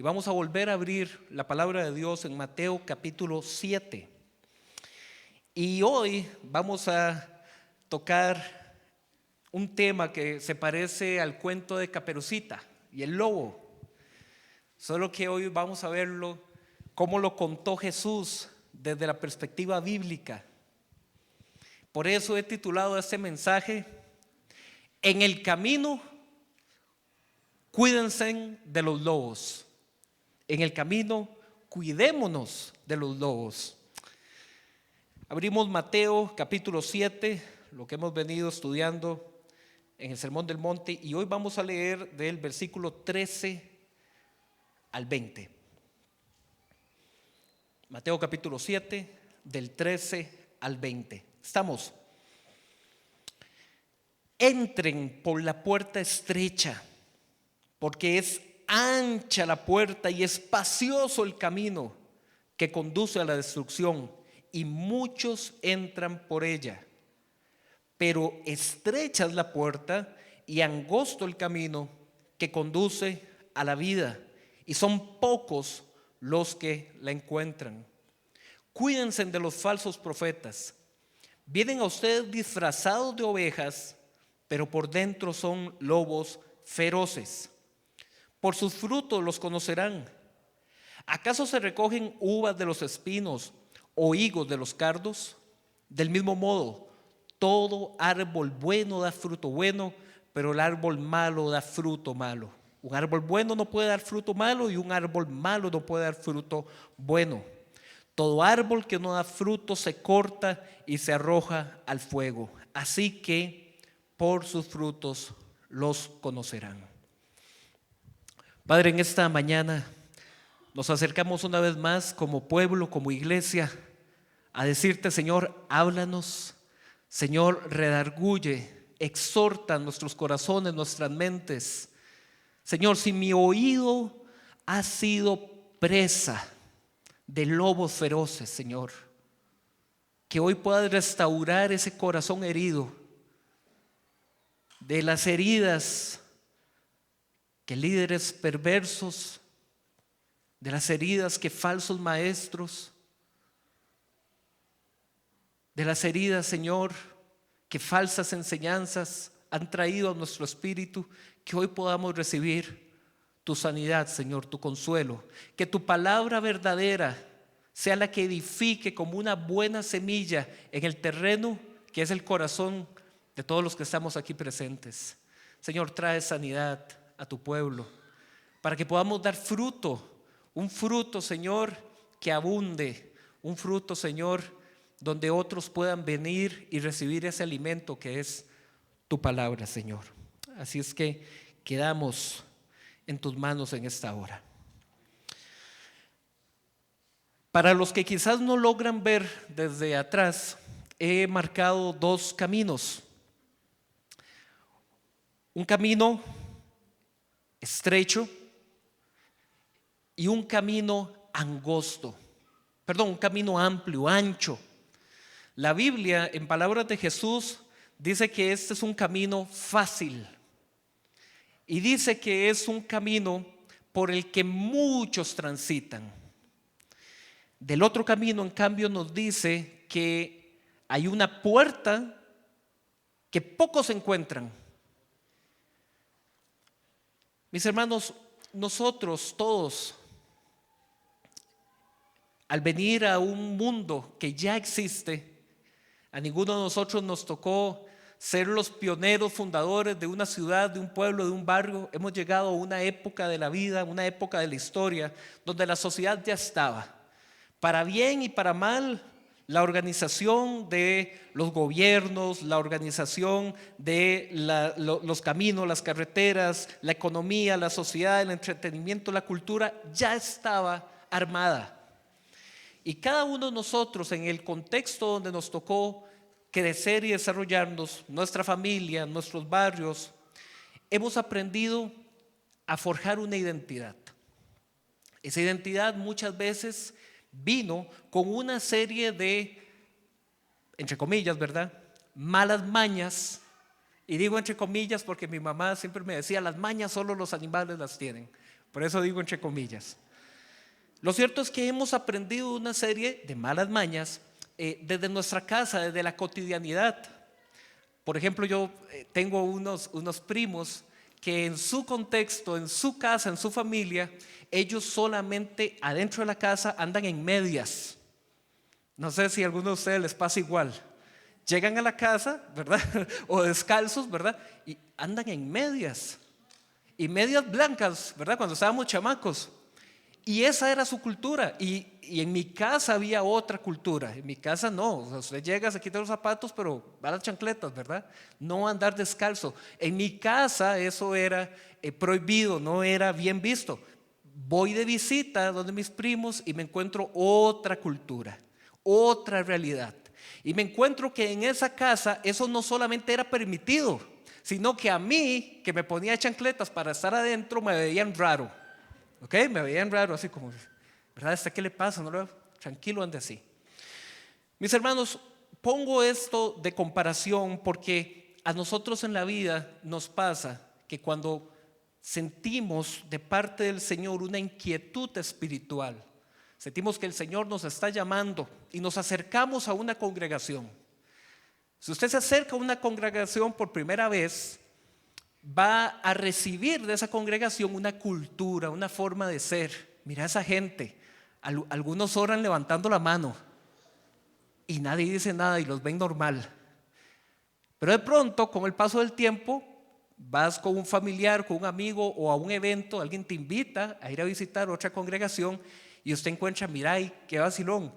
y vamos a volver a abrir la palabra de Dios en Mateo capítulo 7. Y hoy vamos a tocar un tema que se parece al cuento de Caperucita y el lobo, solo que hoy vamos a verlo cómo lo contó Jesús desde la perspectiva bíblica. Por eso he titulado este mensaje: En el camino, cuídense de los lobos. En el camino, cuidémonos de los lobos. Abrimos Mateo capítulo 7, lo que hemos venido estudiando en el Sermón del Monte, y hoy vamos a leer del versículo 13 al 20. Mateo capítulo 7, del 13 al 20. Estamos. Entren por la puerta estrecha, porque es ancha la puerta y espacioso el camino que conduce a la destrucción, y muchos entran por ella. Pero estrecha es la puerta y angosto el camino que conduce a la vida, y son pocos los que la encuentran. Cuídense de los falsos profetas. Vienen a ustedes disfrazados de ovejas, pero por dentro son lobos feroces. Por sus frutos los conocerán. ¿Acaso se recogen uvas de los espinos o higos de los cardos? Del mismo modo, todo árbol bueno da fruto bueno, pero el árbol malo da fruto malo. Un árbol bueno no puede dar fruto malo, y un árbol malo no puede dar fruto bueno. Todo árbol que no da fruto se corta y se arroja al fuego. Así que por sus frutos los conocerán. Padre, en esta mañana nos acercamos una vez más como pueblo, como iglesia, a decirte: Señor, háblanos. Señor, redarguye, exhorta nuestros corazones, nuestras mentes. Señor, si mi oído ha sido presa de lobos feroces, Señor, que hoy puedas restaurar ese corazón herido, de las heridas que líderes perversos, de las heridas que falsos maestros, de las heridas, Señor, que falsas enseñanzas han traído a nuestro espíritu, que hoy podamos recibir tu sanidad, Señor, tu consuelo. Que tu palabra verdadera sea la que edifique como una buena semilla en el terreno que es el corazón de todos los que estamos aquí presentes. Señor, trae sanidad a tu pueblo para que podamos dar fruto, un fruto, Señor, que abunde, un fruto, Señor, donde otros puedan venir y recibir ese alimento que es tu palabra, Señor. Así es que quedamos en tus manos en esta hora. Para los que quizás no logran ver desde atrás, he marcado dos caminos. Un camino estrecho y un camino angosto. Perdón, un camino amplio, ancho. La Biblia, en palabras de Jesús, dice que este es un camino fácil. Y dice que es un camino por el que muchos transitan. Del otro camino, en cambio, nos dice que hay una puerta que pocos encuentran. Mis hermanos, nosotros todos, al venir a un mundo que ya existe, a ninguno de nosotros nos tocó ser los pioneros fundadores de una ciudad, de un pueblo, de un barrio. Hemos llegado a una época de la vida, una época de la historia, donde la sociedad ya estaba. Para bien y para mal, la organización de los gobiernos, la organización de los caminos, las carreteras, la economía, la sociedad, el entretenimiento, la cultura, ya estaba armada. Y cada uno de nosotros, en el contexto donde nos tocó crecer y desarrollarnos, nuestra familia, nuestros barrios, hemos aprendido a forjar una identidad. Esa identidad muchas veces vino con una serie de, entre comillas, ¿verdad?, malas mañas. Y digo entre comillas porque mi mamá siempre me decía: las mañas solo los animales las tienen. Por eso digo entre comillas. Lo cierto es que hemos aprendido una serie de malas mañas desde nuestra casa, desde la cotidianidad. Por ejemplo, yo tengo unos primos que en su contexto, en su casa, en su familia, ellos solamente adentro de la casa andan en medias. No sé si a alguno de ustedes les pasa igual. Llegan a la casa, ¿verdad? O descalzos, ¿verdad? Y andan en medias. Y medias blancas, ¿verdad? Cuando estábamos chamacos. Y esa era su cultura. Y en mi casa había otra cultura. En mi casa no. O sea, usted llega, se quita los zapatos, pero va a las chancletas, ¿verdad? No andar descalzo. En mi casa eso era prohibido, no era bien visto. Voy de visita donde mis primos y me encuentro otra cultura, otra realidad. Y me encuentro que en esa casa eso no solamente era permitido, sino que a mí, que me ponía chancletas para estar adentro, me veían raro. ¿Ok? Me veían raro, así como, ¿verdad? ¿Qué le pasa? No, tranquilo, ande así. Mis hermanos, pongo esto de comparación porque a nosotros en la vida nos pasa que cuando sentimos de parte del Señor una inquietud espiritual, sentimos que el Señor nos está llamando y nos acercamos a una congregación. Si usted se acerca a una congregación por primera vez, va a recibir de esa congregación una cultura, una forma de ser. Mira esa gente, algunos oran levantando la mano y nadie dice nada y los ven normal. Pero de pronto, con el paso del tiempo, vas con un familiar, con un amigo o a un evento, alguien te invita a ir a visitar otra congregación y usted encuentra, mira, qué vacilón,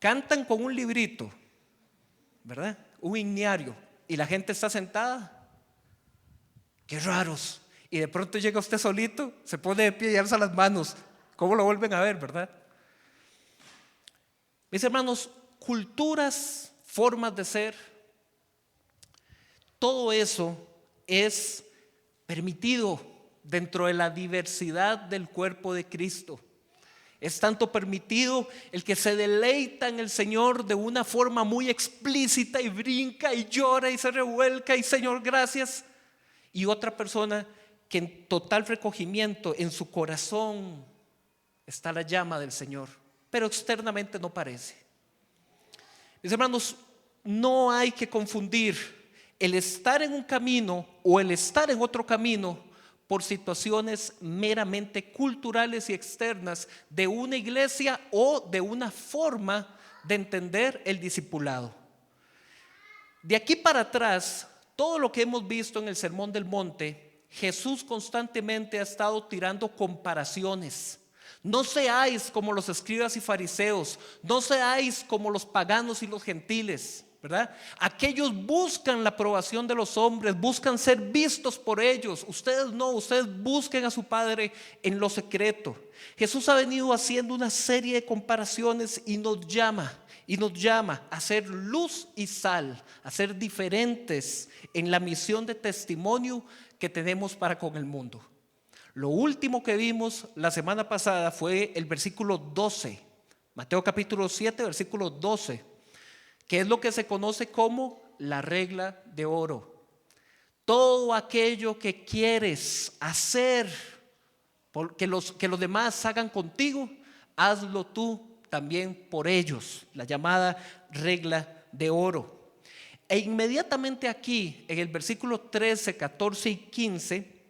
cantan con un librito, ¿verdad? Un himnario y la gente está sentada. Qué raros. Y de pronto llega usted solito, se pone de pie y alza las manos. ¿Cómo lo vuelven a ver, verdad? Mis hermanos, culturas, formas de ser, todo eso es permitido dentro de la diversidad del cuerpo de Cristo. Es tanto permitido el que se deleita en el Señor de una forma muy explícita y brinca y llora y se revuelca y Señor, gracias. Y otra persona que en total recogimiento en su corazón está la llama del Señor, pero externamente no parece. Mis hermanos, no hay que confundir el estar en un camino o el estar en otro camino por situaciones meramente culturales y externas de una iglesia o de una forma de entender el discipulado. De aquí para atrás, todo lo que hemos visto en el Sermón del Monte, Jesús constantemente ha estado tirando comparaciones. No seáis como los escribas y fariseos, no seáis como los paganos y los gentiles, ¿verdad? Aquellos buscan la aprobación de los hombres, buscan ser vistos por ellos. Ustedes no, ustedes busquen a su Padre en lo secreto. Jesús ha venido haciendo una serie de comparaciones y nos llama a ser luz y sal, a ser diferentes en la misión de testimonio que tenemos para con el mundo. Lo último que vimos la semana pasada fue el versículo 12, Mateo capítulo 7, versículo 12, que es lo que se conoce como la regla de oro. Todo aquello que quieres hacer, que los demás hagan contigo, hazlo tú también por ellos, la llamada regla de oro. E inmediatamente aquí, en el versículo 13, 14 y 15,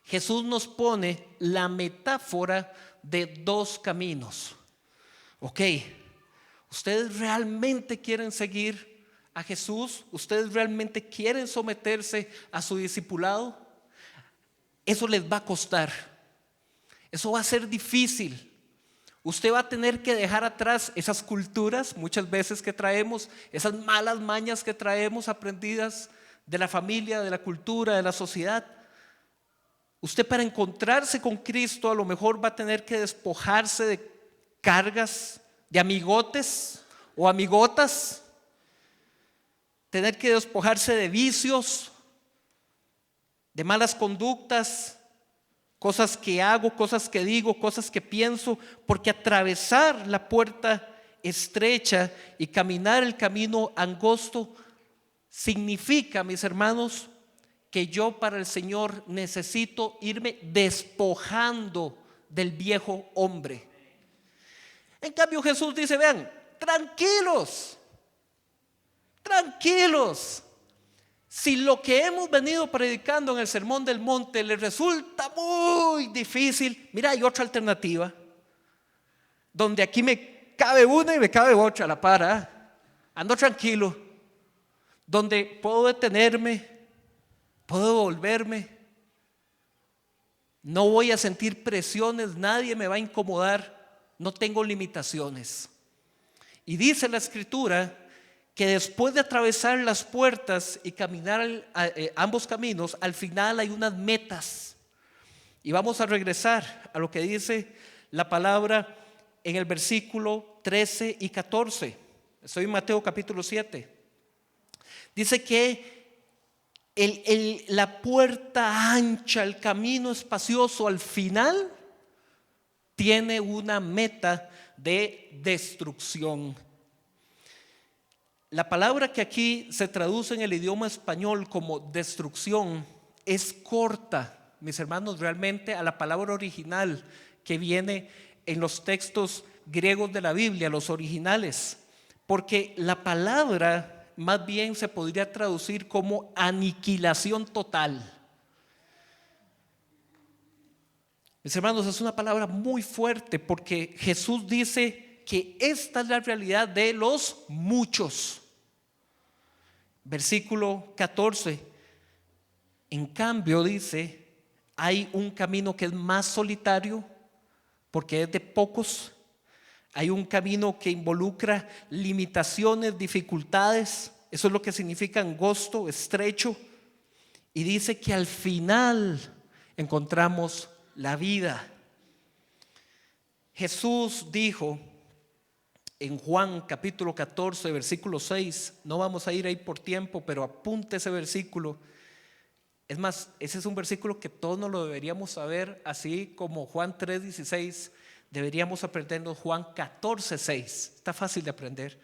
Jesús nos pone la metáfora de dos caminos. Ok, ¿ustedes realmente quieren seguir a Jesús? ¿Ustedes realmente quieren someterse a su discipulado? Eso les va a costar. Eso va a ser difícil. Usted va a tener que dejar atrás esas culturas muchas veces que traemos, esas malas mañas que traemos aprendidas de la familia, de la cultura, de la sociedad. Usted, para encontrarse con Cristo, a lo mejor va a tener que despojarse de cargas, de amigotes o amigotas, tener que despojarse de vicios, de malas conductas, cosas que hago, cosas que digo, cosas que pienso, porque atravesar la puerta estrecha y caminar el camino angosto significa, mis hermanos, que yo para el Señor necesito irme despojando del viejo hombre. En cambio Jesús dice, vean, tranquilos, tranquilos. Si lo que hemos venido predicando en el Sermón del Monte les resulta muy difícil, mira, hay otra alternativa, donde aquí me cabe una y me cabe otra a la par, ¿eh? Ando tranquilo, donde puedo detenerme, puedo volverme, no voy a sentir presiones, nadie me va a incomodar, no tengo limitaciones. Y dice la Escritura que después de atravesar las puertas y caminar ambos caminos, al final hay unas metas. Y vamos a regresar a lo que dice la palabra en el versículo 13 y 14. Estoy en Mateo capítulo 7. Dice que la puerta ancha, el camino espacioso, al final tiene una meta de destrucción. La palabra que aquí se traduce en el idioma español como destrucción es corta, mis hermanos, realmente a la palabra original que viene en los textos griegos de la Biblia, los originales, porque la palabra más bien se podría traducir como aniquilación total. Mis hermanos, es una palabra muy fuerte porque Jesús dice que esta es la realidad de los muchos. Versículo 14. En cambio dice, hay un camino que es más solitario porque es de pocos. Hay un camino que involucra limitaciones, dificultades. Eso es lo que significa angosto, estrecho. Y dice que al final encontramos la vida. Jesús dijo en Juan capítulo 14 versículo 6, no vamos a ir ahí por tiempo, pero apunte ese versículo. Es más, ese es un versículo que todos nos lo deberíamos saber, así como Juan 3:16 deberíamos aprendernos Juan 14:6. Está fácil de aprender.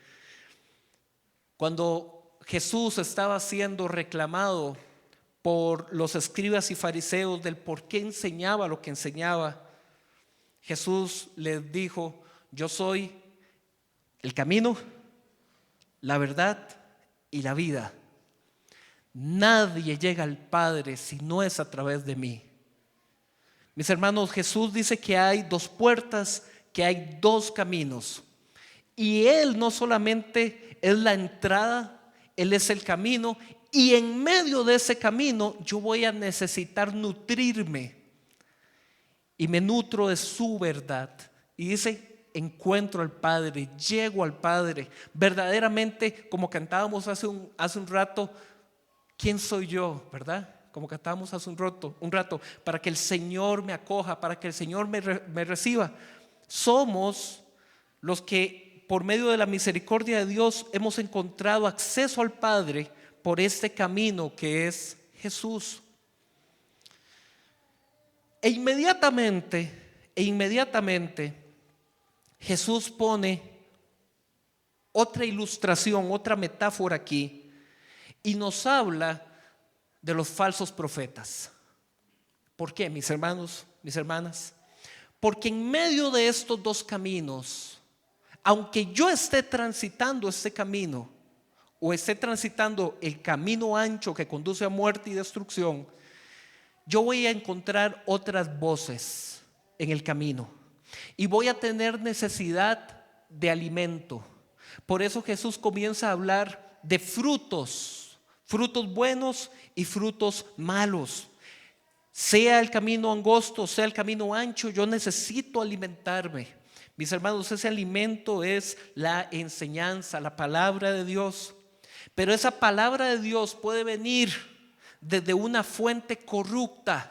Cuando Jesús estaba siendo reclamado por los escribas y fariseos del por qué enseñaba lo que enseñaba, Jesús les dijo: yo soy el camino, la verdad y la vida. Nadie llega al Padre si no es a través de mí. Mis hermanos, Jesús dice que hay dos puertas, que hay dos caminos. Y Él no solamente es la entrada, Él es el camino. Y en medio de ese camino yo voy a necesitar nutrirme. Y me nutro de su verdad. Y dice: encuentro al Padre, llego al Padre. Verdaderamente, como cantábamos hace un rato, ¿quién soy yo? ¿Verdad? Como cantábamos hace un rato, para que el Señor me acoja, para que el Señor me reciba. Somos los que por medio de la misericordia de Dios hemos encontrado acceso al Padre por este camino que es Jesús. E inmediatamente Jesús pone otra ilustración, otra metáfora aquí, y nos habla de los falsos profetas. ¿Por qué, mis hermanos, mis hermanas? Porque en medio de estos dos caminos, aunque yo esté transitando este camino, o esté transitando el camino ancho que conduce a muerte y destrucción, yo voy a encontrar otras voces en el camino y voy a tener necesidad de alimento. Por eso Jesús comienza a hablar de frutos buenos y frutos malos. Sea el camino angosto, sea el camino ancho, yo necesito alimentarme. Mis hermanos, ese alimento es la enseñanza, la palabra de Dios. Pero esa palabra de Dios puede venir desde una fuente corrupta.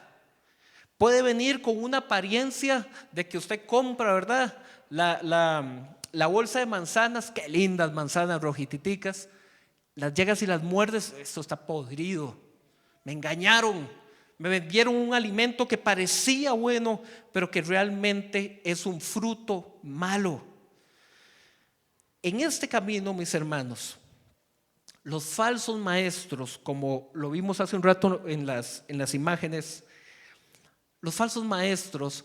Puede venir con una apariencia de que usted compra, ¿verdad? La bolsa de manzanas, qué lindas manzanas rojititicas. Las llegas y las muerdes, esto está podrido. Me engañaron, me vendieron un alimento que parecía bueno, pero que realmente es un fruto malo. En este camino, mis hermanos, Los falsos maestros, como lo vimos hace un rato en las imágenes, los falsos maestros,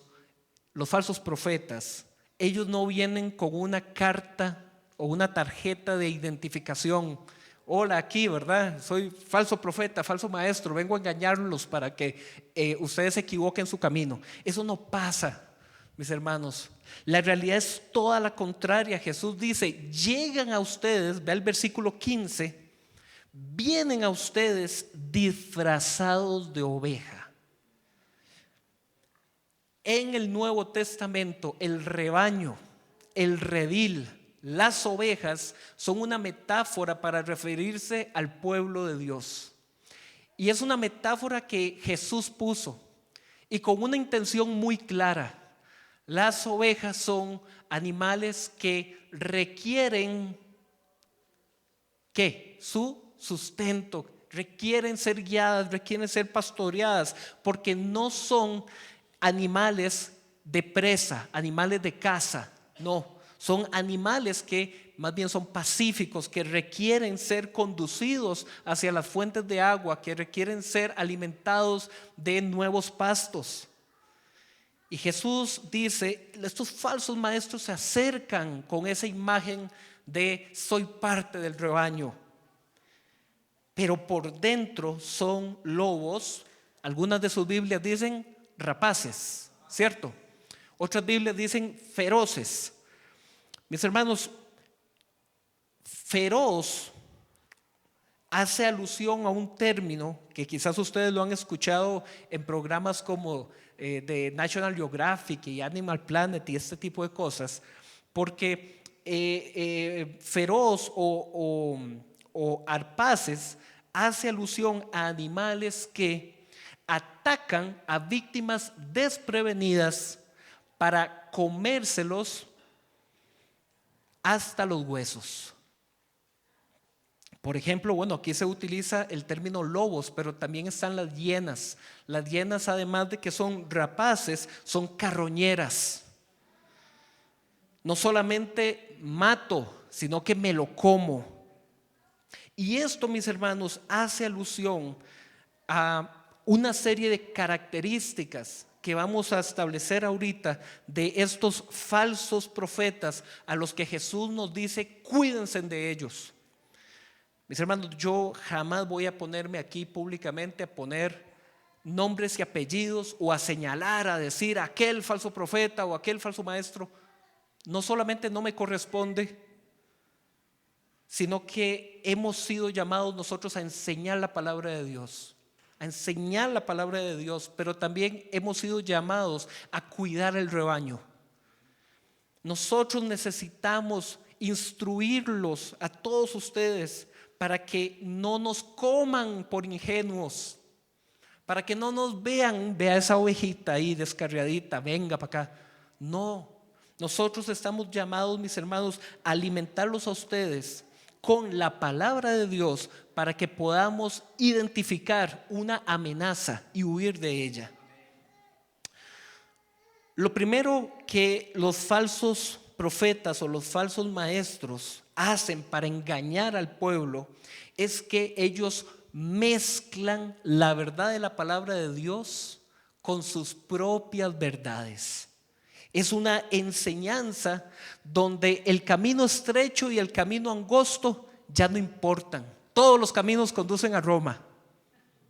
los falsos profetas, ellos no vienen con una carta o una tarjeta de identificación. Hola, aquí, ¿verdad? Soy falso profeta, falso maestro, vengo a engañarlos para que ustedes se equivoquen su camino. Eso no pasa, mis hermanos. La realidad es toda la contraria. Jesús dice, llegan a ustedes, ve el versículo 15, vienen a ustedes disfrazados de oveja. En el Nuevo Testamento, el rebaño, el redil, las ovejas son una metáfora para referirse al pueblo de Dios. Y es una metáfora que Jesús puso y con una intención muy clara. Las ovejas son animales que requieren ¿qué? Su sustento, requieren ser guiadas, requieren ser pastoreadas, porque no son animales de presa, animales de caza, no, son animales que más bien son pacíficos, que requieren ser conducidos hacia las fuentes de agua, que requieren ser alimentados de nuevos pastos. Y Jesús dice, estos falsos maestros se acercan con esa imagen de soy parte del rebaño, pero por dentro son lobos. Algunas de sus Biblias dicen rapaces, ¿cierto? Otras Biblias dicen feroces. Mis hermanos, feroz hace alusión a un término que quizás ustedes lo han escuchado en programas como de National Geographic y Animal Planet y este tipo de cosas, porque feroz o arpaces hace alusión a animales que atacan a víctimas desprevenidas para comérselos hasta los huesos. Por ejemplo, bueno, aquí se utiliza el término lobos, pero también están las hienas. Las hienas, además de que son rapaces, son carroñeras. No solamente mato, sino que me lo como. Y esto, mis hermanos, hace alusión a una serie de características que vamos a establecer ahorita de estos falsos profetas a los que Jesús nos dice, cuídense de ellos. Mis hermanos, yo jamás voy a ponerme aquí públicamente a poner nombres y apellidos o a señalar, a decir aquel falso profeta o aquel falso maestro. No solamente no me corresponde, sino que hemos sido llamados nosotros a enseñar la palabra de Dios, a enseñar la palabra de Dios, pero también hemos sido llamados a cuidar el rebaño. Nosotros necesitamos instruirlos a todos ustedes para que no nos coman por ingenuos, para que no nos vean, vea esa ovejita ahí descarriadita, venga para acá. No, nosotros estamos llamados, mis hermanos, a alimentarlos a ustedes con la palabra de Dios para que podamos identificar una amenaza y huir de ella. Lo primero que los falsos profetas o los falsos maestros hacen para engañar al pueblo es que ellos mezclan la verdad de la palabra de Dios con sus propias verdades. Es una enseñanza donde el camino estrecho y el camino angosto ya no importan. Todos los caminos conducen a Roma.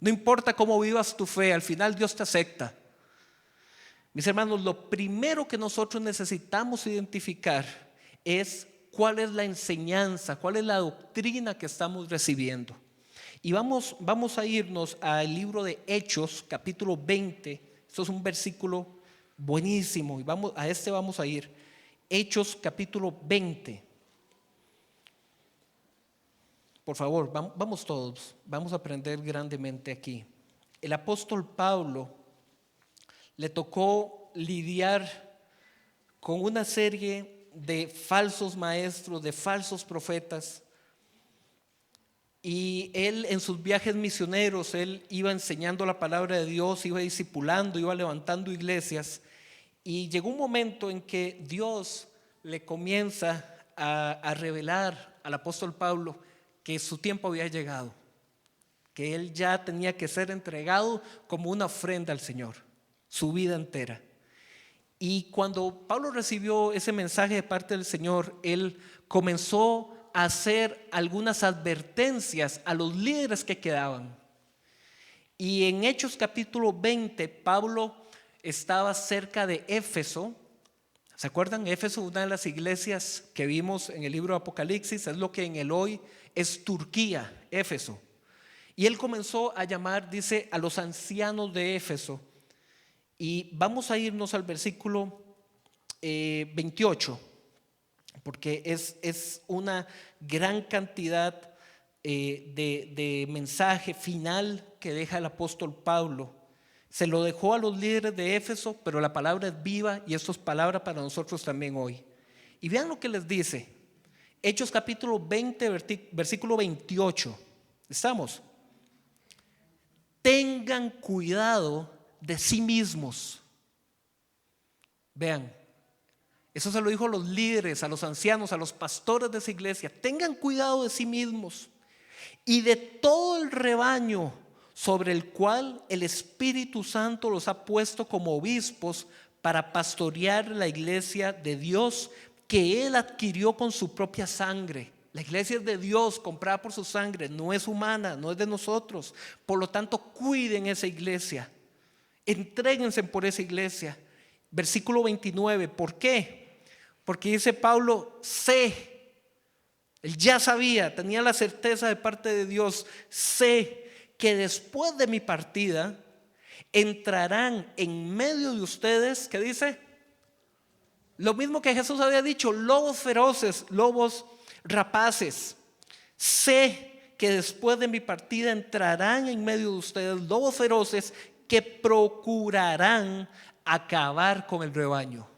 No importa cómo vivas tu fe, al final Dios te acepta. Mis hermanos, lo primero que nosotros necesitamos identificar es cuál es la enseñanza, cuál es la doctrina que estamos recibiendo. Y vamos a irnos al libro de Hechos, capítulo 20. Esto es un versículo buenísimo y vamos a ir. Hechos, capítulo 20. Por favor, vamos todos, vamos a aprender grandemente aquí. El apóstol Pablo le tocó lidiar con una serie de falsos maestros, de falsos profetas. Y él en sus viajes misioneros, él iba enseñando la palabra de Dios, iba discipulando, iba levantando iglesias. Y llegó un momento en que Dios le comienza a revelar al apóstol Pablo que su tiempo había llegado, que él ya tenía que ser entregado como una ofrenda al Señor, su vida entera. Y cuando Pablo recibió ese mensaje de parte del Señor, él comenzó a hacer algunas advertencias a los líderes que quedaban. Y en Hechos capítulo 20, Pablo estaba cerca de Éfeso. ¿Se acuerdan? Éfeso, una de las iglesias que vimos en el libro de Apocalipsis, es lo que en el hoy es Turquía, Éfeso. Y él comenzó a llamar, dice, a los ancianos de Éfeso. Y vamos a irnos al versículo 28, porque es una gran cantidad de mensaje final que deja el apóstol Pablo. Se lo dejó a los líderes de Éfeso, pero la palabra es viva y esto es palabra para nosotros también hoy. Y vean lo que les dice. Hechos capítulo 20, versículo 28. ¿Estamos? Tengan cuidado de sí mismos. Vean, eso se lo dijo a los líderes, a los ancianos, a los pastores de esa iglesia. Tengan cuidado de sí mismos y de todo el rebaño sobre el cual el Espíritu Santo los ha puesto como obispos para pastorear la iglesia de Dios que Él adquirió con su propia sangre. La iglesia es de Dios, comprada por su sangre, no es humana, no es de nosotros. Por lo tanto, cuiden esa iglesia, entréguense por esa iglesia. Versículo 29, ¿por qué? Porque dice Pablo, sé, él ya sabía, tenía la certeza de parte de Dios, sé que después de mi partida entrarán en medio de ustedes, ¿qué dice? Lo mismo que Jesús había dicho, lobos feroces, lobos rapaces. Sé que después de mi partida entrarán en medio de ustedes lobos feroces que procurarán acabar con el rebaño.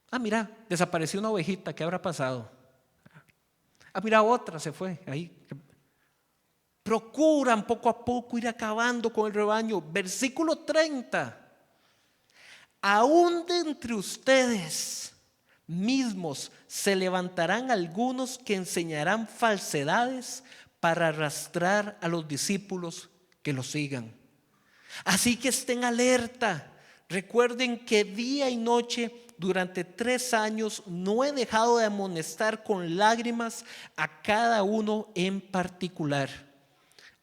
Ah, mira, desapareció una ovejita, ¿qué habrá pasado? Ah, mira, otra se fue ahí. Procuran poco a poco ir acabando con el rebaño. Versículo 30. Aún de entre ustedes mismos se levantarán algunos que enseñarán falsedades para arrastrar a los discípulos que los sigan. Así que estén alerta. Recuerden que día y noche durante 3 años no he dejado de amonestar con lágrimas a cada uno en particular.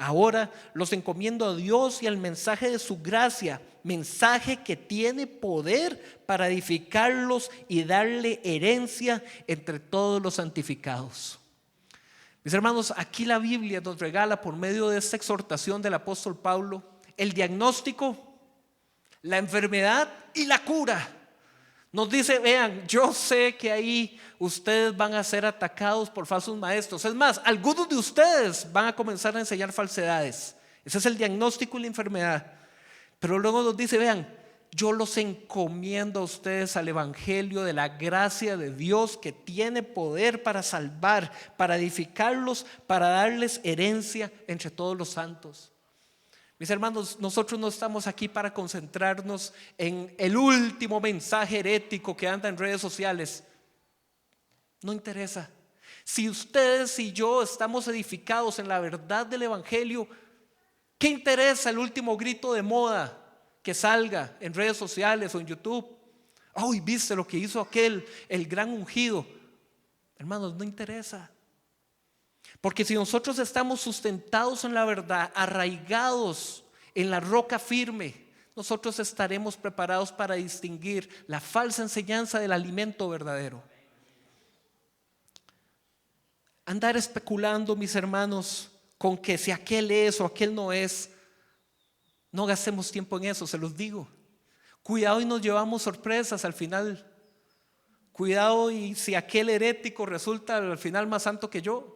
Ahora los encomiendo a Dios y al mensaje de su gracia, mensaje que tiene poder para edificarlos y darle herencia entre todos los santificados. Mis hermanos, aquí la Biblia nos regala por medio de esta exhortación del apóstol Pablo el diagnóstico, la enfermedad y la cura. Nos dice, vean, yo sé que ahí ustedes van a ser atacados por falsos maestros. Es más, algunos de ustedes van a comenzar a enseñar falsedades. Ese es el diagnóstico y la enfermedad. Pero luego nos dice, vean, yo los encomiendo a ustedes al evangelio de la gracia de Dios que tiene poder para salvar, para edificarlos, para darles herencia entre todos los santos. Mis hermanos, nosotros no estamos aquí para concentrarnos en el último mensaje herético que anda en redes sociales. No interesa. Si ustedes y yo estamos edificados en la verdad del evangelio, ¿qué interesa el último grito de moda que salga en redes sociales o en YouTube? Ay, ¿viste lo que hizo aquel, el gran ungido? Hermanos, no interesa. Porque si nosotros estamos sustentados en la verdad, arraigados en la roca firme, nosotros estaremos preparados para distinguir la falsa enseñanza del alimento verdadero. Andar especulando, mis hermanos, con que si aquel es o aquel no es, no gastemos tiempo en eso, se los digo. Cuidado y nos llevamos sorpresas al final. Cuidado y si aquel herético resulta al final más santo que yo.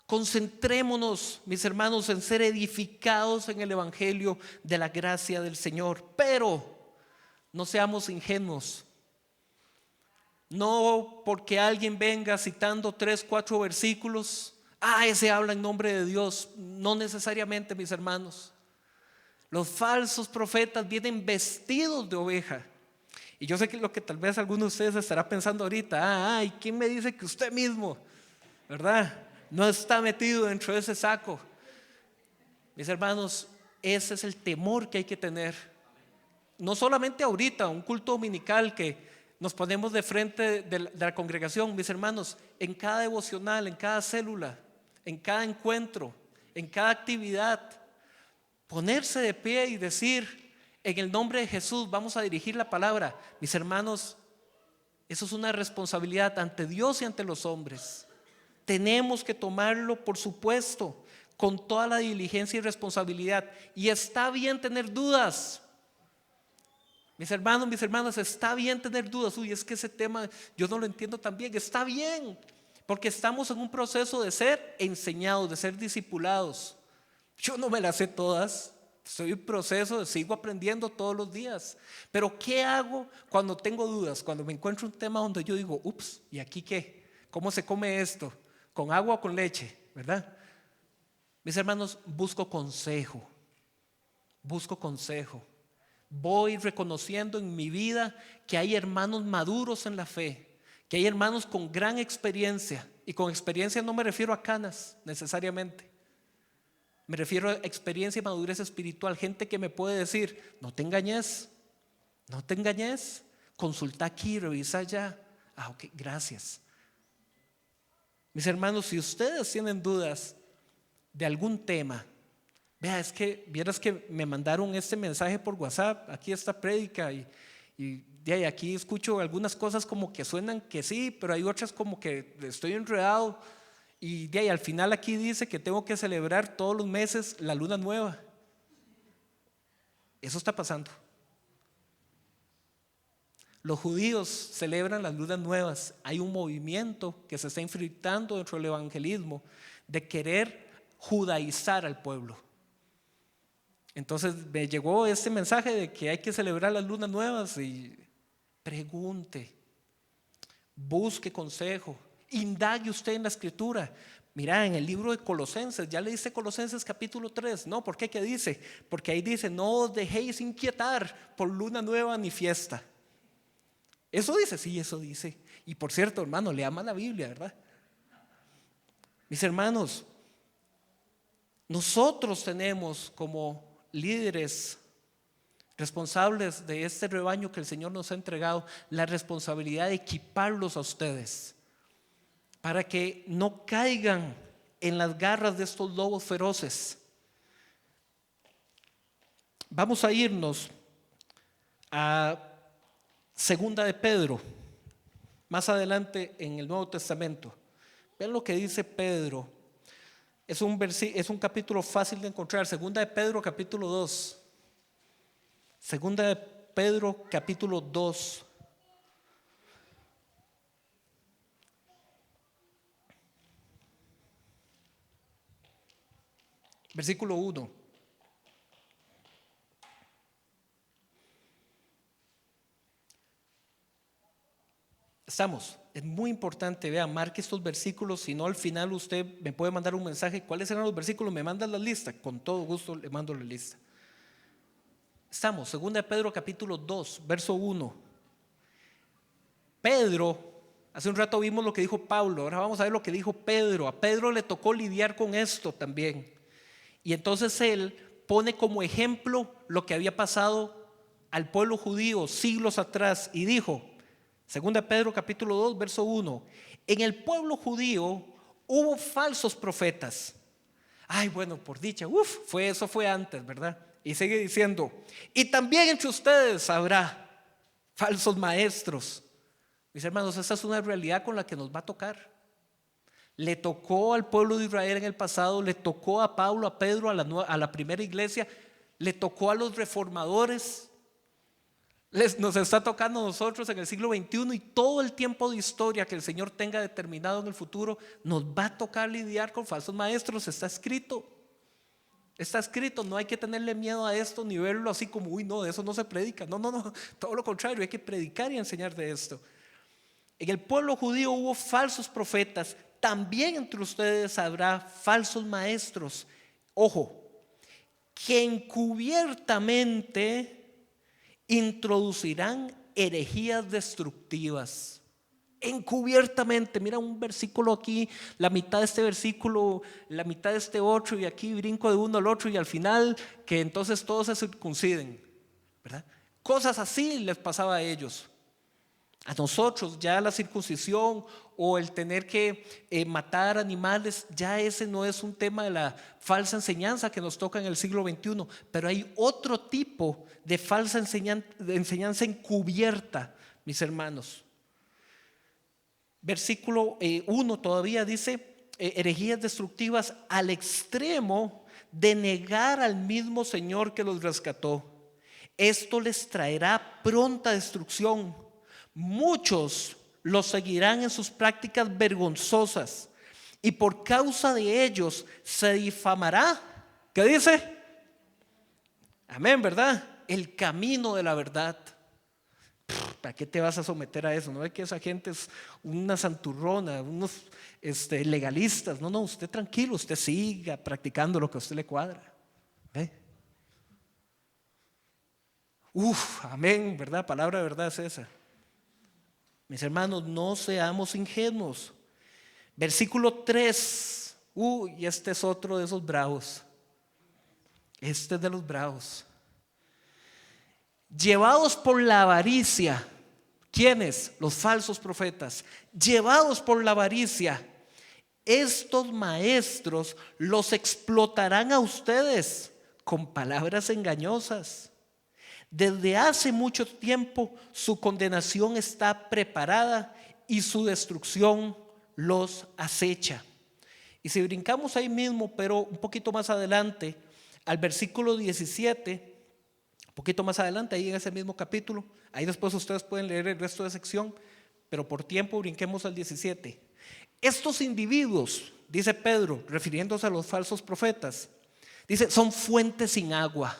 Concentrémonos, mis hermanos, en ser edificados en el evangelio de la gracia del Señor. Pero no seamos ingenuos. No porque alguien venga citando 3, 4 versículos, ese habla en nombre de Dios. No necesariamente, mis hermanos. Los falsos profetas vienen vestidos de oveja. Y yo sé que lo que tal vez alguno de ustedes estará pensando ahorita, ¿quién me dice que usted mismo? ¿verdad? No está metido dentro de ese saco. Mis hermanos, ese es el temor que hay que tener. No solamente ahorita, un culto dominical que nos ponemos de frente de la congregación, mis hermanos, en cada devocional, en cada célula, en cada encuentro, en cada actividad, ponerse de pie y decir: en el nombre de Jesús vamos a dirigir la palabra. Mis hermanos, eso es una responsabilidad ante Dios y ante los hombres. Tenemos que tomarlo, por supuesto, con toda la diligencia y responsabilidad. Y está bien tener dudas. Mis hermanos, mis hermanas, está bien tener dudas. Uy, es que ese tema yo no lo entiendo tan bien. Está bien, porque estamos en un proceso de ser enseñados, de ser discipulados. Yo no me las sé todas. Estoy en proceso, sigo aprendiendo todos los días. Pero ¿qué hago cuando tengo dudas? Cuando me encuentro un tema donde yo digo: ups, ¿y aquí qué? ¿Cómo se come esto? ¿Con agua o con leche? ¿Verdad? Mis hermanos, busco consejo. Busco consejo. Voy reconociendo en mi vida que hay hermanos maduros en la fe, que hay hermanos con gran experiencia. Y con experiencia no me refiero a canas necesariamente. Me refiero a experiencia y madurez espiritual. Gente que me puede decir: no te engañes, no te engañes, consulta aquí, revisa allá. Ah, ok, gracias. Mis hermanos, si ustedes tienen dudas de algún tema, vieras que me mandaron este mensaje por WhatsApp, aquí esta prédica, y de ahí aquí escucho algunas cosas como que suenan que sí, pero hay otras como que estoy enredado, y de ahí al final aquí dice que tengo que celebrar todos los meses la luna nueva. Eso está pasando. Los judíos celebran las lunas nuevas. Hay un movimiento que se está infiltrando dentro del evangelismo de querer judaizar al pueblo. Entonces me llegó este mensaje de que hay que celebrar las lunas nuevas, y pregunte, busque consejo, indague usted en la escritura. Mira, en el libro de Colosenses, ya le dice Colosenses capítulo 3, ¿no? ¿Por qué? ¿Qué dice? Porque ahí dice: no os dejéis inquietar por luna nueva ni fiesta. Eso dice, sí, eso dice. Y por cierto, hermano, le ama la Biblia, ¿verdad? Mis hermanos, nosotros tenemos como líderes responsables de este rebaño que el Señor nos ha entregado la responsabilidad de equiparlos a ustedes para que no caigan en las garras de estos lobos feroces. Vamos a irnos a Segunda de Pedro, más adelante en el Nuevo Testamento. Vean lo que dice Pedro. Es un capítulo fácil de encontrar. Segunda de Pedro capítulo 2. Segunda de Pedro capítulo 2. Versículo 1. Estamos. Es muy importante, vea, marque estos versículos. Si no, al final usted me puede mandar un mensaje: ¿cuáles eran los versículos? Me manda la lista. Con todo gusto le mando la lista. Estamos, segunda de Pedro capítulo 2, verso 1. Pedro, hace un rato vimos lo que dijo Pablo, ahora vamos a ver lo que dijo Pedro. A Pedro le tocó lidiar con esto también. Y entonces él pone como ejemplo lo que había pasado al pueblo judío siglos atrás y dijo: segunda de Pedro capítulo 2, verso 1: en el pueblo judío hubo falsos profetas. Ay, bueno, por dicha, eso fue antes, ¿verdad? Y sigue diciendo: y también entre ustedes habrá falsos maestros. Mis hermanos, esta es una realidad con la que nos va a tocar. Le tocó al pueblo de Israel en el pasado, le tocó a Pablo, a Pedro, a la primera iglesia, le tocó a los reformadores, nos está tocando a nosotros en el siglo XXI, y todo el tiempo de historia que el Señor tenga determinado en el futuro nos va a tocar lidiar con falsos maestros. Está escrito. Está escrito, no hay que tenerle miedo a esto ni verlo así como: uy, no, de eso no se predica. No, todo lo contrario, hay que predicar y enseñar de esto. En el pueblo judío hubo falsos profetas, también entre ustedes habrá falsos maestros. Ojo, que encubiertamente introducirán herejías destructivas. encubiertamente. Mira un versículo aquí, la mitad de este versículo, la mitad de este otro, y aquí brinco de uno al otro, y al final que entonces todos se circunciden, ¿verdad? Cosas así les pasaba a ellos. A nosotros ya la circuncisión o el tener que matar animales, ya ese no es un tema de la falsa enseñanza que nos toca en el siglo XXI, pero hay otro tipo de falsa enseñanza encubierta, mis hermanos. Versículo 1 todavía dice, herejías destructivas al extremo de negar al mismo Señor que los rescató. Esto les traerá pronta destrucción. Muchos los seguirán en sus prácticas vergonzosas y por causa de ellos se difamará. ¿Qué dice? Amén, ¿verdad? El camino de la verdad. ¿Para qué te vas a someter a eso? No es que esa gente es una santurrona, unos legalistas. No, usted tranquilo, usted siga practicando lo que a usted le cuadra. ¿Ve? Amén, ¿verdad? Palabra de verdad es esa. Mis hermanos, no seamos ingenuos. Versículo 3. Y este es otro de esos bravos. Este es de los bravos. Llevados por la avaricia. ¿Quiénes? Los falsos profetas. Llevados por la avaricia, estos maestros los explotarán a ustedes con palabras engañosas. Desde hace mucho tiempo su condenación está preparada y su destrucción los acecha. Y si brincamos ahí mismo, pero un poquito más adelante, al versículo 17, un poquito más adelante, ahí en ese mismo capítulo, ahí después ustedes pueden leer el resto de sección, pero por tiempo brinquemos al 17. Estos individuos, dice Pedro, refiriéndose a los falsos profetas, dice, son fuentes sin agua.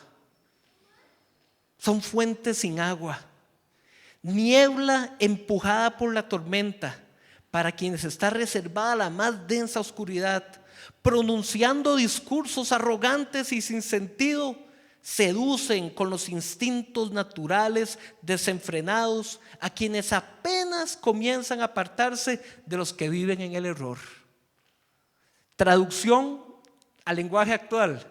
Son fuentes sin agua, niebla empujada por la tormenta, para quienes está reservada la más densa oscuridad, pronunciando discursos arrogantes y sin sentido, seducen con los instintos naturales desenfrenados a quienes apenas comienzan a apartarse de los que viven en el error. Traducción al lenguaje actual.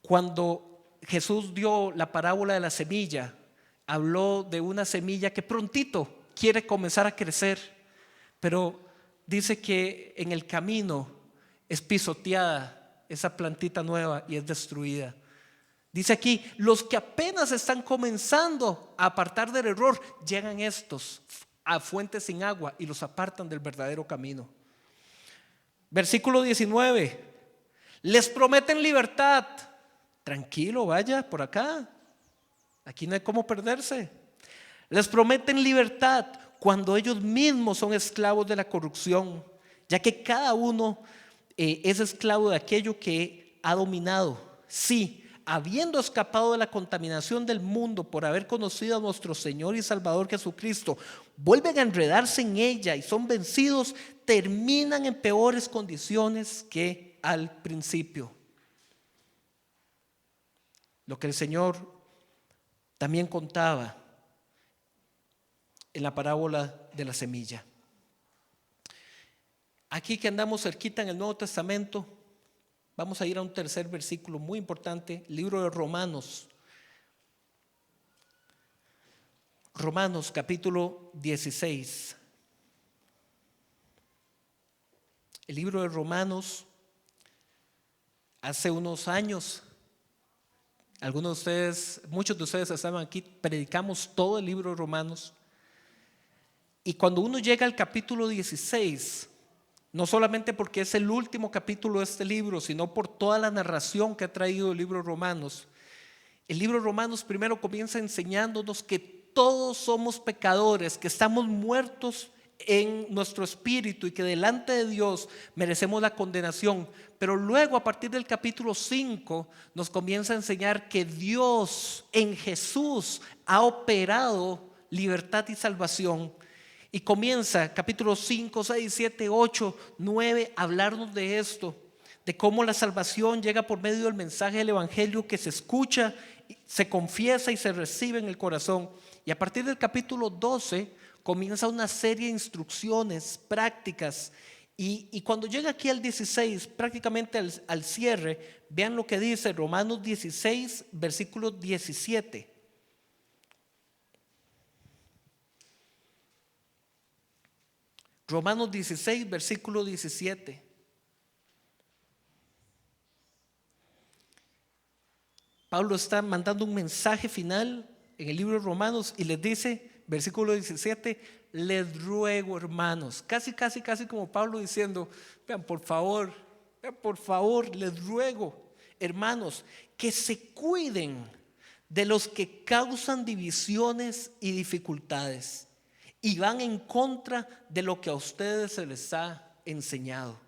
Cuando Jesús dio la parábola de la semilla, habló de una semilla que prontito quiere comenzar a crecer, pero dice que en el camino es pisoteada esa plantita nueva y es destruida. Dice aquí, los que apenas están comenzando a apartar del error, llegan estos a fuentes sin agua y los apartan del verdadero camino. Versículo 19, les prometen libertad. Tranquilo, vaya por acá. Aquí no hay cómo perderse. Les prometen libertad cuando ellos mismos son esclavos de la corrupción, ya que cada uno es esclavo de aquello que ha dominado. Sí, habiendo escapado de la contaminación del mundo por haber conocido a nuestro Señor y Salvador Jesucristo, vuelven a enredarse en ella y son vencidos, terminan en peores condiciones que al principio. Lo que el Señor también contaba en la parábola de la semilla. Aquí que andamos cerquita en el Nuevo Testamento, vamos a ir a un tercer versículo muy importante, libro de Romanos. Romanos capítulo 16. El libro de Romanos, hace unos años, muchos de ustedes estaban aquí, predicamos todo el libro de Romanos. Y cuando uno llega al capítulo 16, no solamente porque es el último capítulo de este libro, sino por toda la narración que ha traído el libro de Romanos. El libro de Romanos primero comienza enseñándonos que todos somos pecadores, que estamos muertos en nuestro espíritu y que delante de Dios merecemos la condenación. Pero luego a partir del capítulo 5 nos comienza a enseñar que Dios en Jesús ha operado libertad y salvación. Y comienza capítulos 5, 6, 7, 8, 9 a hablarnos de esto, de cómo la salvación llega por medio del mensaje del evangelio que se escucha, se confiesa y se recibe en el corazón. Y a partir del capítulo 12 comienza una serie de instrucciones prácticas. Y cuando llega aquí al 16, prácticamente al cierre, vean lo que dice Romanos 16, versículo 17. Romanos 16, versículo 17. Pablo está mandando un mensaje final en el libro de Romanos y les dice, versículo 17, les ruego, hermanos, casi como Pablo diciendo, vean por favor, les ruego, hermanos, que se cuiden de los que causan divisiones y dificultades y van en contra de lo que a ustedes se les ha enseñado.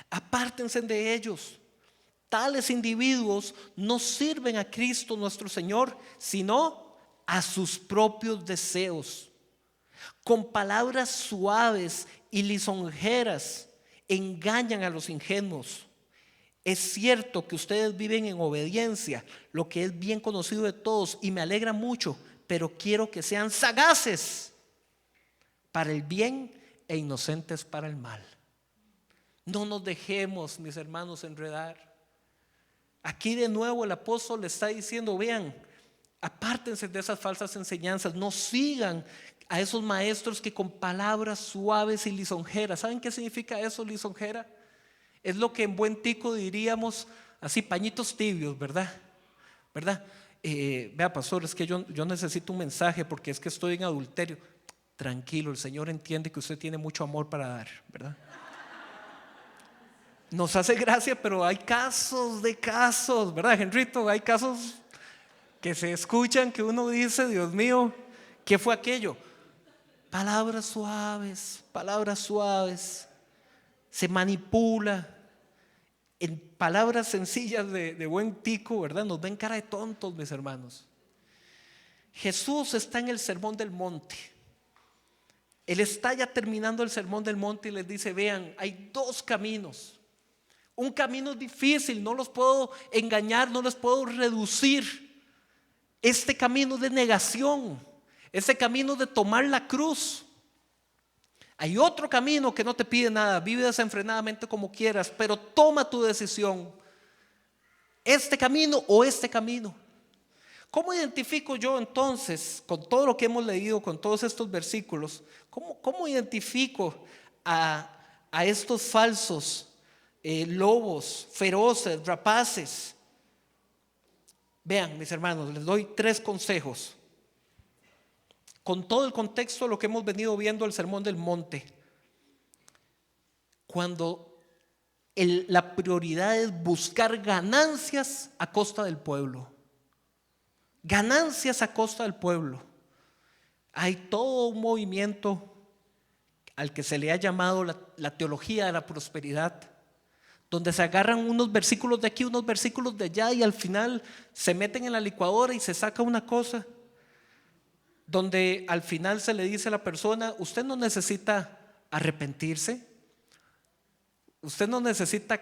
Apártense de ellos. Tales individuos no sirven a Cristo nuestro Señor, sino a sus propios deseos. Con palabras suaves y lisonjeras engañan a los ingenuos. Es cierto que ustedes viven en obediencia, lo que es bien conocido de todos, y me alegra mucho, pero quiero que sean sagaces para el bien e inocentes para el mal. No nos dejemos, mis hermanos, enredar. Aquí de nuevo el apóstol le está diciendo, vean, apártense de esas falsas enseñanzas, no sigan a esos maestros que con palabras suaves y lisonjeras. ¿Saben qué significa eso, lisonjera? Es lo que en buen tico diríamos así, pañitos tibios, ¿verdad? Vea, pastor, es que yo necesito un mensaje porque es que estoy en adulterio. Tranquilo, el Señor entiende que usted tiene mucho amor para dar, ¿verdad? Nos hace gracia, pero hay casos de casos, ¿verdad, Henrito? Hay casos que se escuchan que uno dice, Dios mío, ¿qué fue aquello? Palabras suaves, se manipula. En palabras sencillas de buen tico, ¿verdad? Nos ven cara de tontos, mis hermanos. Jesús está en el sermón del monte. Él está ya terminando el sermón del monte y les dice, vean, hay dos caminos. Un camino difícil, no los puedo engañar, no los puedo reducir. Este camino de negación, este camino de tomar la cruz. Hay otro camino que no te pide nada, vive desenfrenadamente como quieras, pero toma tu decisión. Este camino o este camino. ¿Cómo identifico yo entonces, con todo lo que hemos leído, con todos estos versículos, cómo identifico a estos falsos lobos, feroces, rapaces? Vean, mis hermanos, les doy 3 consejos. Con todo el contexto de lo que hemos venido viendo el Sermón del Monte. Cuando la prioridad es buscar ganancias a costa del pueblo. Ganancias a costa del pueblo. Hay todo un movimiento al que se le ha llamado la teología de la prosperidad, donde se agarran unos versículos de aquí, unos versículos de allá y al final se meten en la licuadora y se saca una cosa, donde al final se le dice a la persona, usted no necesita arrepentirse, usted no necesita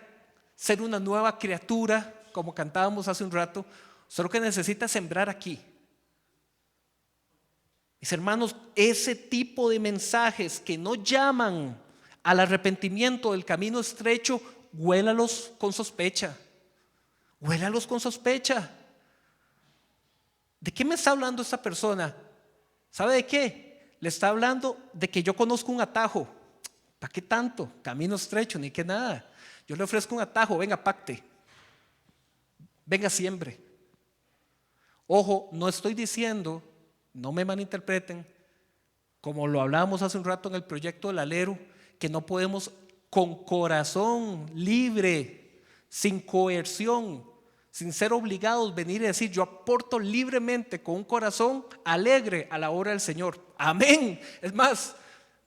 ser una nueva criatura, como cantábamos hace un rato, solo que necesita sembrar aquí. Mis hermanos, ese tipo de mensajes que no llaman al arrepentimiento del camino estrecho, huélalos con sospecha. Huélalos con sospecha. ¿De qué me está hablando esta persona? ¿Sabe de qué? Le está hablando de que yo conozco un atajo. ¿Para qué tanto? Camino estrecho, ni que nada. Yo le ofrezco un atajo, venga, pacte. Venga, siembre. Ojo, no estoy diciendo, no me malinterpreten, como lo hablábamos hace un rato en el proyecto del alero, que no podemos con corazón libre, sin coerción, sin ser obligados venir y decir, yo aporto libremente con un corazón alegre a la obra del Señor. Amén. Es más,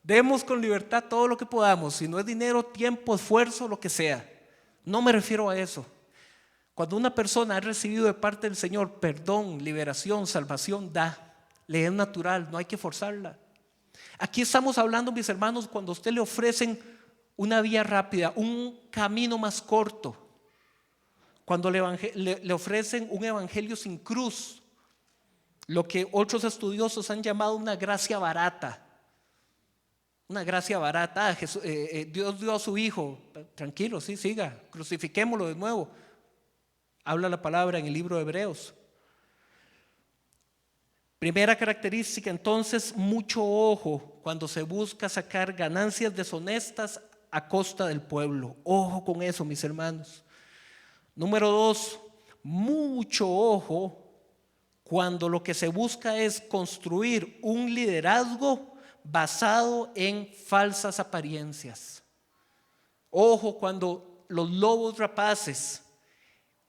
demos con libertad todo lo que podamos, si no es dinero, tiempo, esfuerzo, lo que sea. No me refiero a eso. Cuando una persona ha recibido de parte del Señor perdón, liberación, salvación, le es natural, no hay que forzarla. Aquí estamos hablando, mis hermanos, cuando a usted le ofrecen una vía rápida, un camino más corto, cuando le ofrecen un evangelio sin cruz, lo que otros estudiosos han llamado una gracia barata. Una gracia barata. Dios dio a su Hijo. Tranquilo, sí, siga, crucifiquémoslo de nuevo. Habla la palabra en el libro de Hebreos. Primera característica, entonces, mucho ojo cuando se busca sacar ganancias deshonestas a costa del pueblo. Ojo con eso, mis hermanos. Número 2, mucho ojo cuando lo que se busca es construir un liderazgo basado en falsas apariencias. Ojo cuando los lobos rapaces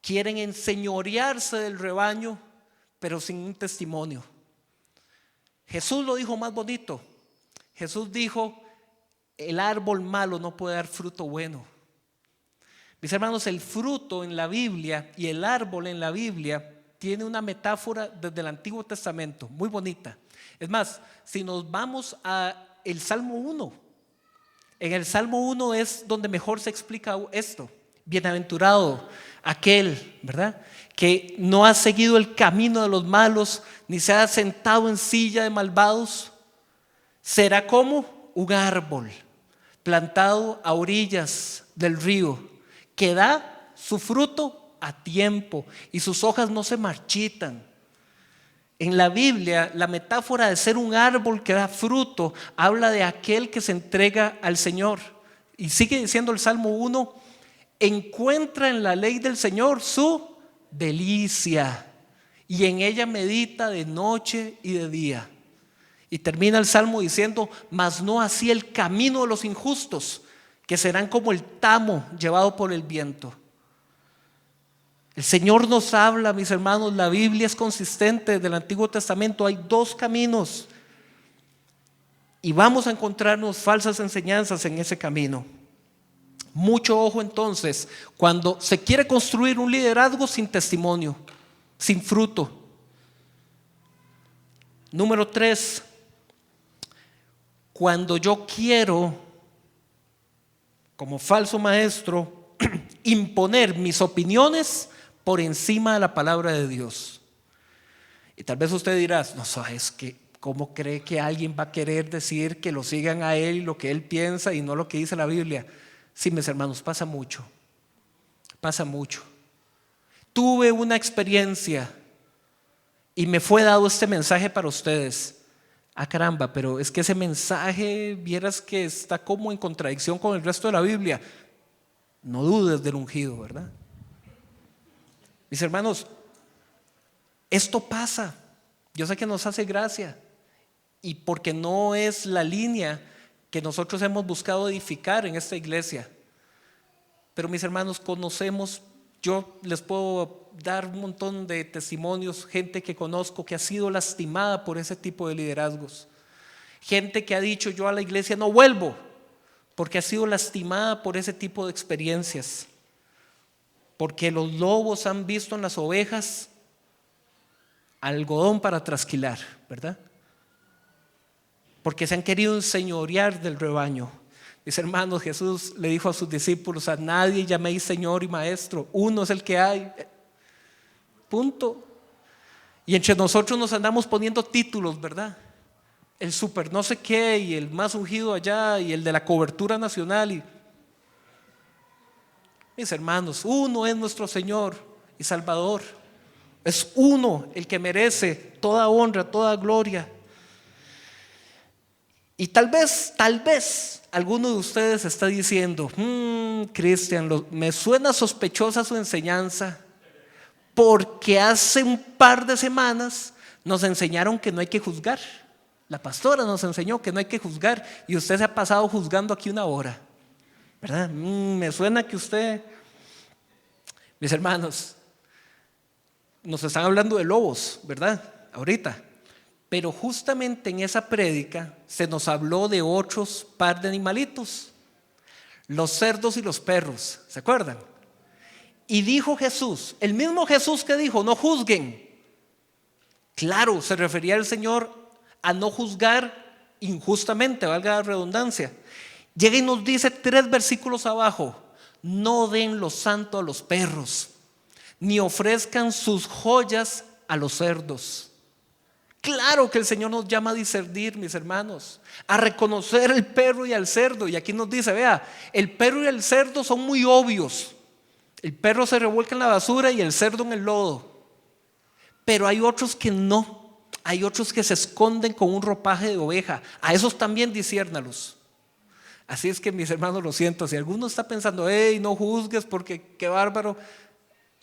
quieren enseñorearse del rebaño, pero sin un testimonio. Jesús lo dijo más bonito. Jesús dijo: el árbol malo no puede dar fruto bueno. Mis hermanos, el fruto en la Biblia y el árbol en la Biblia tiene una metáfora desde el Antiguo Testamento muy bonita. Es más, si nos vamos a el Salmo 1, en el Salmo 1 es donde mejor se explica esto. Bienaventurado aquel, ¿verdad?, que no ha seguido el camino de los malos, ni se ha sentado en silla de malvados. Será como un árbol plantado a orillas del río, que da su fruto a tiempo y sus hojas no se marchitan. En la Biblia, la metáfora de ser un árbol que da fruto habla de aquel que se entrega al Señor. Y sigue diciendo el Salmo 1: encuentra en la ley del Señor su delicia, y en ella medita de noche y de día. Y termina el Salmo diciendo: mas no así el camino de los injustos, que serán como el tamo llevado por el viento. El Señor nos habla, mis hermanos, la Biblia es consistente. Desde el Antiguo Testamento hay dos caminos, y vamos a encontrarnos falsas enseñanzas en ese camino. Mucho ojo entonces cuando se quiere construir un liderazgo sin testimonio, sin fruto. Número 3, cuando yo quiero, como falso maestro, imponer mis opiniones por encima de la palabra de Dios. Y tal vez usted dirá: no sabes que, ¿cómo cree que alguien va a querer decir que lo sigan a él y lo que él piensa y no lo que dice la Biblia? Sí, mis hermanos, pasa mucho. Pasa mucho. Tuve una experiencia y me fue dado este mensaje para ustedes. Caramba, pero es que ese mensaje, vieras que está como en contradicción con el resto de la Biblia. No dudes del ungido, ¿verdad? Mis hermanos, esto pasa. Yo sé que nos hace gracia, y porque no es la línea que nosotros hemos buscado edificar en esta iglesia. Pero mis hermanos, conocemos, yo les puedo dar un montón de testimonios, gente que conozco que ha sido lastimada por ese tipo de liderazgos. Gente que ha dicho: yo a la iglesia no vuelvo, porque ha sido lastimada por ese tipo de experiencias. Porque los lobos han visto en las ovejas algodón para trasquilar, ¿verdad? Porque se han querido enseñorear del rebaño. Mis hermanos, Jesús le dijo a sus discípulos: a nadie llaméis Señor y Maestro, uno es el que hay. Punto. Y entre nosotros nos andamos poniendo títulos, ¿verdad? El super no sé qué, y el más ungido allá, y el de la cobertura nacional. Mis hermanos, uno es nuestro Señor y Salvador. Es uno el que merece toda honra, toda gloria. Y tal vez alguno de ustedes está diciendo: Cristian, me suena sospechosa su enseñanza, porque hace un par de semanas nos enseñaron que no hay que juzgar. La pastora nos enseñó que no hay que juzgar, y usted se ha pasado juzgando aquí una hora, ¿verdad? Me suena que usted... Mis hermanos, nos están hablando de lobos, ¿verdad? Ahorita. Pero justamente en esa prédica se nos habló de otros par de animalitos: los cerdos y los perros. ¿Se acuerdan? Y dijo Jesús, el mismo Jesús que dijo: no juzguen. Claro, se refería el Señor a no juzgar injustamente, valga la redundancia. Llega y nos dice 3 versículos abajo: no den lo santo a los perros, ni ofrezcan sus joyas a los cerdos. Claro que el Señor nos llama a discernir, mis hermanos, a reconocer el perro y al cerdo. Y aquí nos dice, vea, el perro y el cerdo son muy obvios. El perro se revuelca en la basura y el cerdo en el lodo. Pero hay otros que no. Hay otros que se esconden con un ropaje de oveja. A esos también disciérnalos. Así es que, mis hermanos, lo siento. Si alguno está pensando, hey, no juzgues porque qué bárbaro.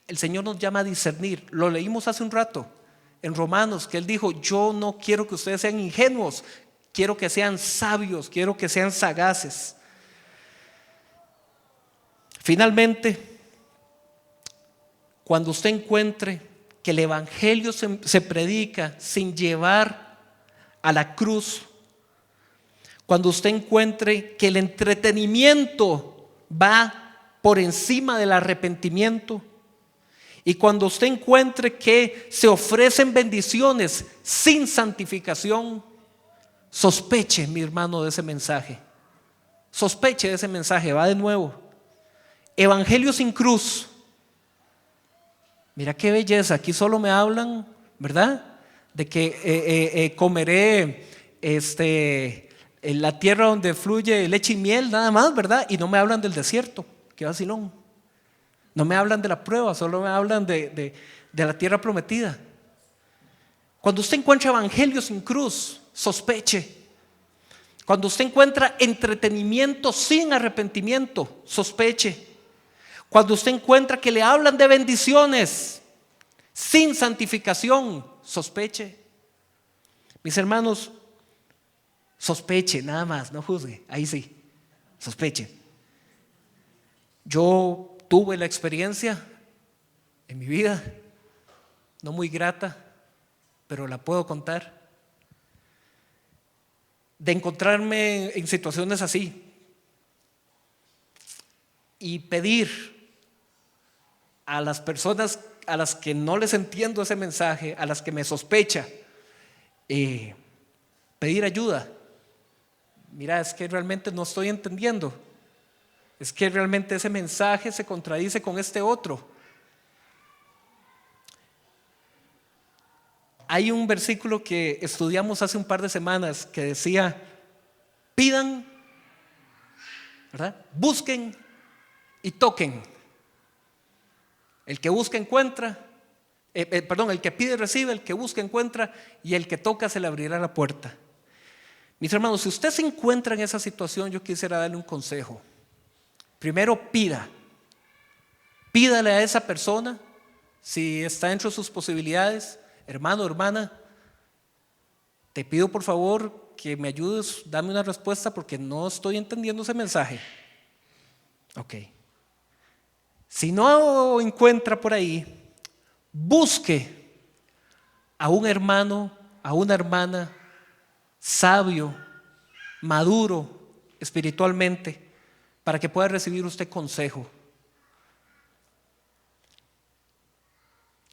El Señor nos llama a discernir. Lo leímos hace un rato en Romanos, que Él dijo, yo no quiero que ustedes sean ingenuos. Quiero que sean sabios, quiero que sean sagaces. Finalmente, cuando usted encuentre que el evangelio se predica sin llevar a la cruz, cuando usted encuentre que el entretenimiento va por encima del arrepentimiento, y cuando usted encuentre que se ofrecen bendiciones sin santificación, sospeche, mi hermano, de ese mensaje. Sospeche de ese mensaje. Va de nuevo. Evangelio sin cruz. Mira qué belleza. Aquí solo me hablan, ¿verdad? De que comeré en la tierra donde fluye leche y miel, nada más, ¿verdad? Y no me hablan del desierto. Qué vacilón. No me hablan de la prueba, solo me hablan de la tierra prometida. Cuando usted encuentra evangelio sin cruz, sospeche. Cuando usted encuentra entretenimiento sin arrepentimiento, sospeche. Cuando usted encuentra que le hablan de bendiciones sin santificación, sospeche. Mis hermanos, sospeche, nada más, no juzgue, ahí sí, sospeche. Yo tuve la experiencia en mi vida, no muy grata, pero la puedo contar, de encontrarme en situaciones así y pedir a las personas a las que no les entiendo ese mensaje, a las que me sospecha, pedir ayuda. Mira, es que realmente no estoy entendiendo. Es que realmente ese mensaje se contradice con este otro. Hay un versículo que estudiamos hace un par de semanas que decía, pidan, ¿verdad? Busquen y toquen. El que busca encuentra, el que pide recibe, el que busca encuentra y el que toca se le abrirá la puerta. Mis hermanos, si usted se encuentra en esa situación, yo quisiera darle un consejo. Primero, pídale a esa persona, si está dentro de sus posibilidades, hermano, hermana, te pido por favor que me ayudes, dame una respuesta porque no estoy entendiendo ese mensaje. Ok. Si no encuentra por ahí, busque a un hermano, a una hermana sabio, maduro espiritualmente, para que pueda recibir usted consejo.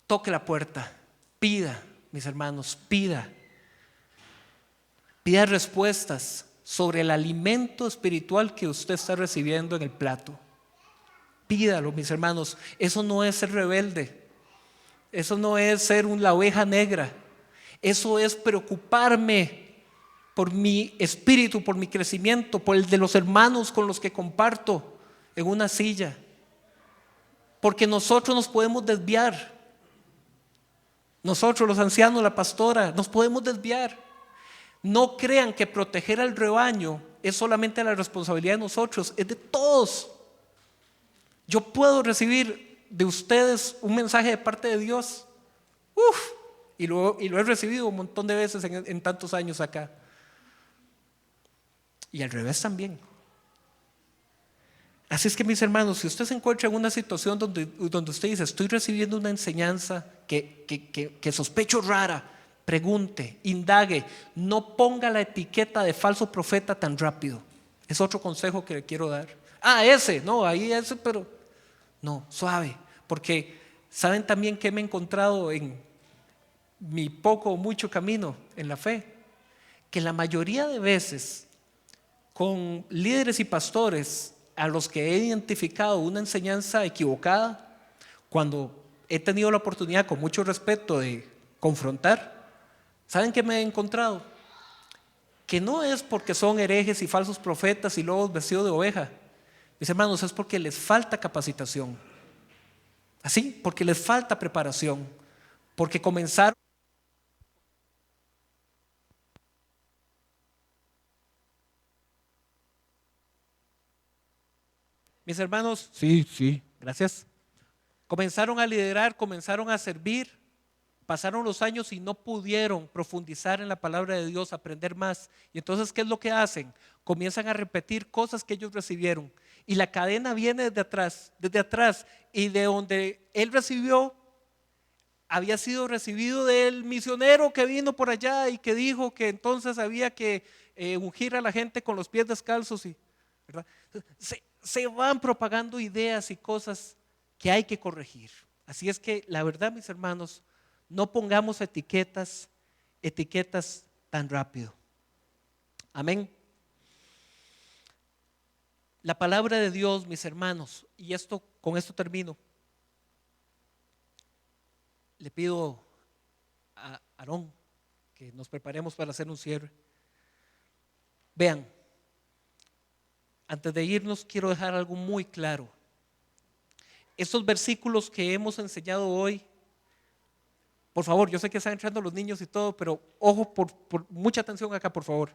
Toque la puerta, pida, mis hermanos, pida respuestas sobre el alimento espiritual que usted está recibiendo en el plato. Pídalo, mis hermanos. Eso no es ser rebelde, eso no es ser la oveja negra, eso es preocuparme por mi espíritu, por mi crecimiento, por el de los hermanos con los que comparto en una silla. Porque nosotros nos podemos desviar. Nosotros, los ancianos, la pastora, nos podemos desviar. No crean que proteger al rebaño es solamente la responsabilidad de nosotros, es de todos. Yo puedo recibir de ustedes un mensaje de parte de Dios. Y lo he recibido un montón de veces en tantos años acá. Y al revés también. Así es que, mis hermanos, si usted se encuentra en una situación donde usted dice, estoy recibiendo una enseñanza que sospecho rara, pregunte, indague, no ponga la etiqueta de falso profeta tan rápido. Es otro consejo que le quiero dar. Pero no, suave, porque saben también que me he encontrado en mi poco o mucho camino en la fe, que la mayoría de veces con líderes y pastores a los que he identificado una enseñanza equivocada, cuando he tenido la oportunidad con mucho respeto de confrontar, ¿Saben qué me he encontrado? Que no es porque son herejes y falsos profetas y lobos vestidos de oveja. Mis hermanos, es porque les falta capacitación. Así, porque les falta preparación. Porque comenzaron. Mis hermanos, sí, gracias. Comenzaron a liderar, comenzaron a servir, pasaron los años y no pudieron profundizar en la palabra de Dios, aprender más. Y entonces, ¿qué es lo que hacen? Comienzan a repetir cosas que ellos recibieron. Y la cadena viene desde atrás. Y de donde él recibió, había sido recibido del misionero que vino por allá y que dijo que entonces había que ungir a la gente con los pies descalzos. ¿Verdad? Se van propagando ideas y cosas que hay que corregir. Así es que la verdad, mis hermanos, no pongamos etiquetas tan rápido. Amén. La palabra de Dios, mis hermanos, y con esto termino. Le pido a Aarón que nos preparemos para hacer un cierre. Vean, antes de irnos quiero dejar algo muy claro. Estos versículos que hemos enseñado hoy, por favor, yo sé que están entrando los niños y todo, pero ojo, por mucha atención acá, por favor.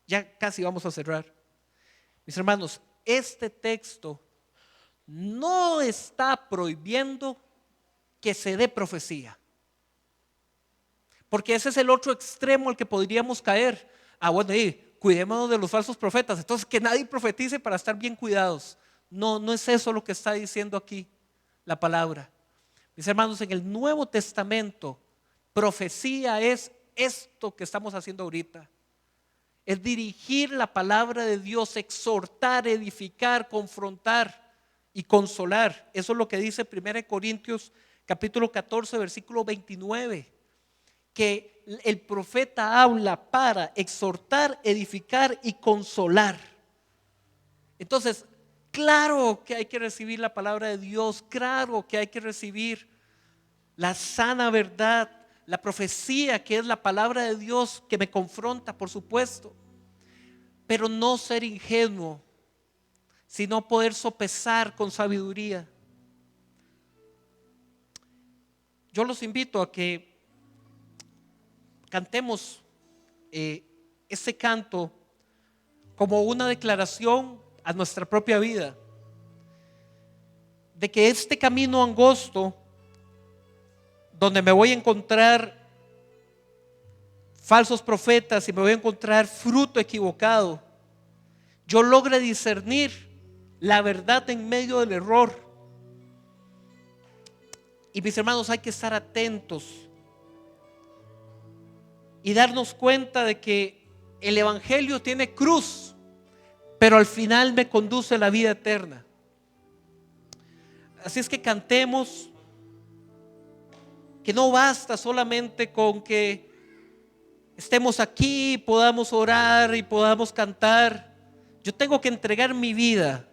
Ya casi vamos a cerrar. Mis hermanos, este texto no está prohibiendo que se dé profecía, porque ese es el otro extremo al que podríamos caer. Bueno, cuidémonos de los falsos profetas, entonces que nadie profetice para estar bien cuidados. No es eso lo que está diciendo aquí la palabra. Mis hermanos, en el Nuevo Testamento, profecía es esto que estamos haciendo ahorita. Es dirigir la palabra de Dios, exhortar, edificar, confrontar y consolar. Eso es lo que dice 1 Corintios capítulo 14, versículo 29. Que el profeta habla para exhortar, edificar y consolar. Entonces, claro que hay que recibir la palabra de Dios, claro que hay que recibir la sana verdad, la profecía que es la palabra de Dios que me confronta, por supuesto, pero no ser ingenuo, sino poder sopesar con sabiduría. Yo los invito a que cantemos ese canto como una declaración a nuestra propia vida, de que este camino angosto, donde me voy a encontrar falsos profetas y me voy a encontrar fruto equivocado, yo logre discernir la verdad en medio del error. Y mis hermanos, hay que estar atentos y darnos cuenta de que el evangelio tiene cruz, pero al final me conduce a la vida eterna. Así es que cantemos, que no basta solamente con que estemos aquí, podamos orar y podamos cantar. Yo tengo que entregar mi vida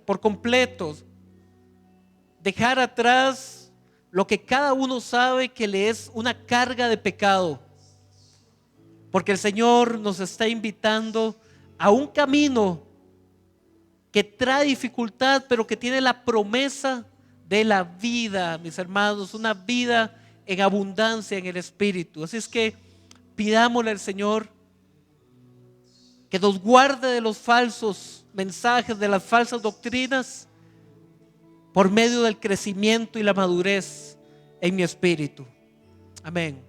por completo, dejar atrás lo que cada uno sabe que le es una carga de pecado, porque el Señor nos está invitando a un camino que trae dificultad, pero que tiene la promesa de la vida, mis hermanos, una vida en abundancia en el Espíritu. Así es que pidámosle al Señor que nos guarde de los falsos mensajes, de las falsas doctrinas, por medio del crecimiento y la madurez en mi espíritu. Amén.